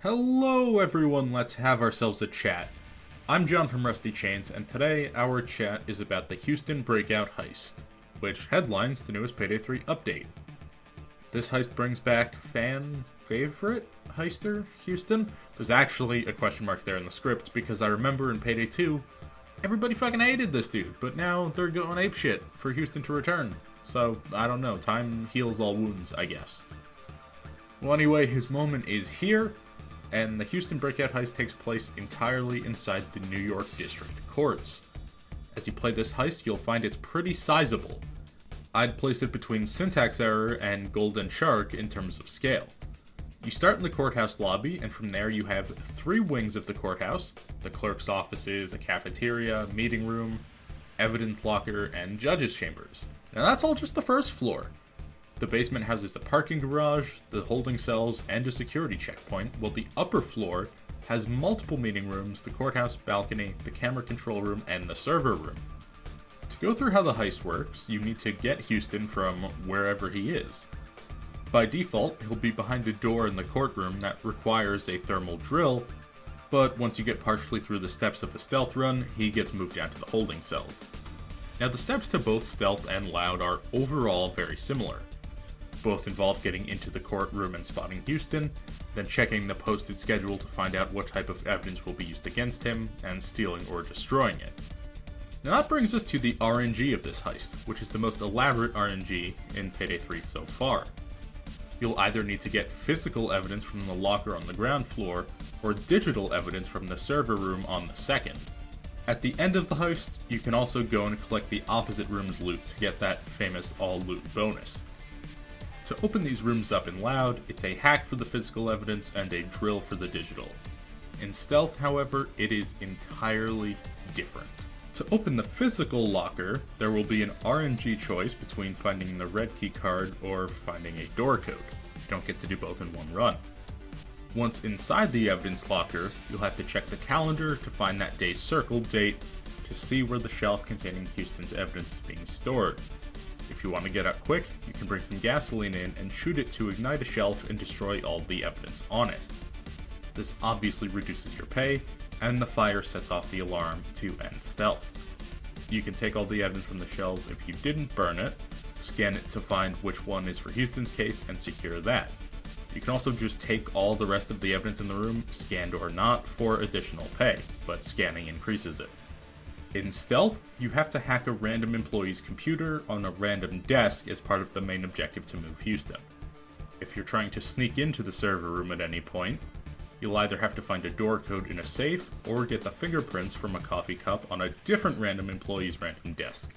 Hello everyone, let's have ourselves a chat. I'm John from Rusty Chains, and today our chat is about the Houston Breakout Heist, which headlines the newest Payday 3 update. This heist brings back fan favorite heister, Houston? There's actually a question mark there in the script, because I remember in Payday 2, everybody fucking hated this dude, but now they're going apeshit for Houston to return. So, I don't know, time heals all wounds, I guess. Well anyway, his moment is here, and the Houston Breakout heist takes place entirely inside the New York District Courts. As you play this heist, you'll find it's pretty sizable. I'd place it between Syntax Error and Golden Shark in terms of scale. You start in the courthouse lobby, and from there you have 3 wings of the courthouse: the clerk's offices, a cafeteria, meeting room, evidence locker, and judge's chambers. Now that's all just the first floor. The basement houses a parking garage, the holding cells, and a security checkpoint, while the upper floor has multiple meeting rooms, the courthouse balcony, the camera control room, and the server room. To go through how the heist works, you need to get Houston from wherever he is. By default, he'll be behind a door in the courtroom that requires a thermal drill, but once you get partially through the steps of the stealth run, he gets moved down to the holding cells. Now the steps to both stealth and loud are overall very similar. Both involve getting into the courtroom and spotting Houston, then checking the posted schedule to find out what type of evidence will be used against him, and stealing or destroying it. Now that brings us to the RNG of this heist, which is the most elaborate RNG in Payday 3 so far. You'll either need to get physical evidence from the locker on the ground floor, or digital evidence from the server room on the second. At the end of the heist, you can also go and collect the opposite room's loot to get that famous all loot bonus. To open these rooms up in loud, it's a hack for the physical evidence and a drill for the digital. In stealth, however, it is entirely different. To open the physical locker, there will be an RNG choice between finding the red key card or finding a door code. You don't get to do both in one run. Once inside the evidence locker, you'll have to check the calendar to find that day's circled date to see where the shelf containing Houston's evidence is being stored. If you want to get out quick, you can bring some gasoline in and shoot it to ignite a shelf and destroy all the evidence on it. This obviously reduces your pay, and the fire sets off the alarm to end stealth. You can take all the evidence from the shelves if you didn't burn it, scan it to find which one is for Houston's case, and secure that. You can also just take all the rest of the evidence in the room, scanned or not, for additional pay, but scanning increases it. In stealth, you have to hack a random employee's computer on a random desk as part of the main objective to move Houston. If you're trying to sneak into the server room at any point, you'll either have to find a door code in a safe or get the fingerprints from a coffee cup on a different random employee's random desk.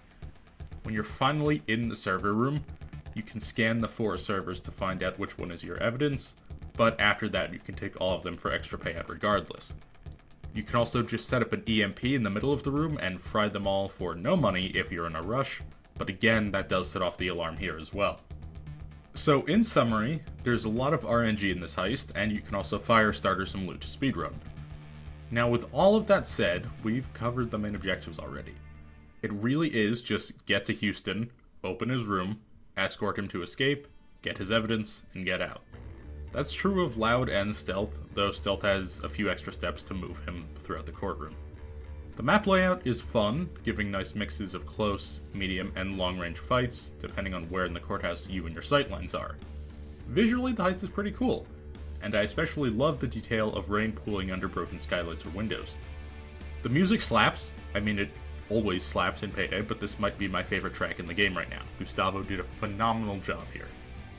When you're finally in the server room, you can scan the 4 servers to find out which one is your evidence, but after that you can take all of them for extra payout regardless. You can also just set up an EMP in the middle of the room and fry them all for no money if you're in a rush, but again, that does set off the alarm here as well. So in summary, there's a lot of RNG in this heist, and you can also fire starter some loot to speedrun. Now with all of that said, we've covered the main objectives already. It really is just get to Houston, open his room, escort him to escape, get his evidence, and get out. That's true of loud and stealth, though stealth has a few extra steps to move him throughout the courtroom. The map layout is fun, giving nice mixes of close, medium, and long-range fights, depending on where in the courthouse you and your sightlines are. Visually, the heist is pretty cool, and I especially love the detail of rain pooling under broken skylights or windows. The music slaps. I mean, it always slaps in Payday, but this might be my favorite track in the game right now. Gustavo did a phenomenal job here.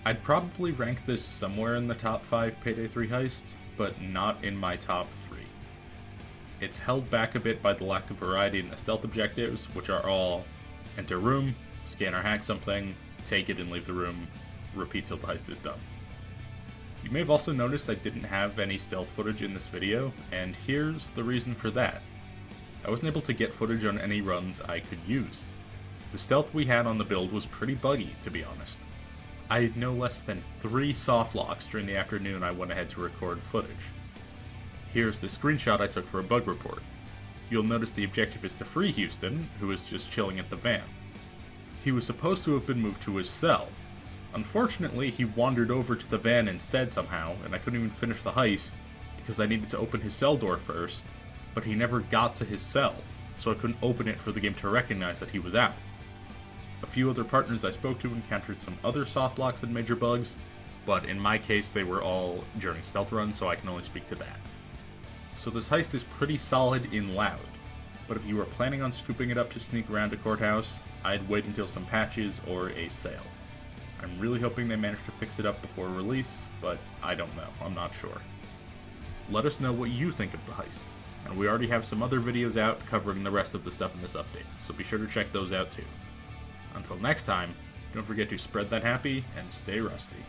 I'd probably rank this somewhere in the top 5 Payday 3 heists, but not in my top 3. It's held back a bit by the lack of variety in the stealth objectives, which are all enter room, scan or hack something, take it and leave the room, repeat till the heist is done. You may have also noticed I didn't have any stealth footage in this video, and here's the reason for that. I wasn't able to get footage on any runs I could use. The stealth we had on the build was pretty buggy, to be honest. I had no less than 3 soft locks during the afternoon I went ahead to record footage. Here's the screenshot I took for a bug report. You'll notice the objective is to free Houston, who is just chilling at the van. He was supposed to have been moved to his cell. Unfortunately, he wandered over to the van instead somehow, and I couldn't even finish the heist because I needed to open his cell door first, but he never got to his cell, so I couldn't open it for the game to recognize that he was out. A few other partners I spoke to encountered some other soft locks and major bugs, but in my case they were all during stealth runs, so I can only speak to that. So this heist is pretty solid in loud, but if you were planning on scooping it up to sneak around to Courthouse, I'd wait until some patches or a sale. I'm really hoping they manage to fix it up before release, but I don't know, I'm not sure. Let us know what you think of the heist, and we already have some other videos out covering the rest of the stuff in this update, so be sure to check those out too. Until next time, don't forget to spread that happy and stay rusty.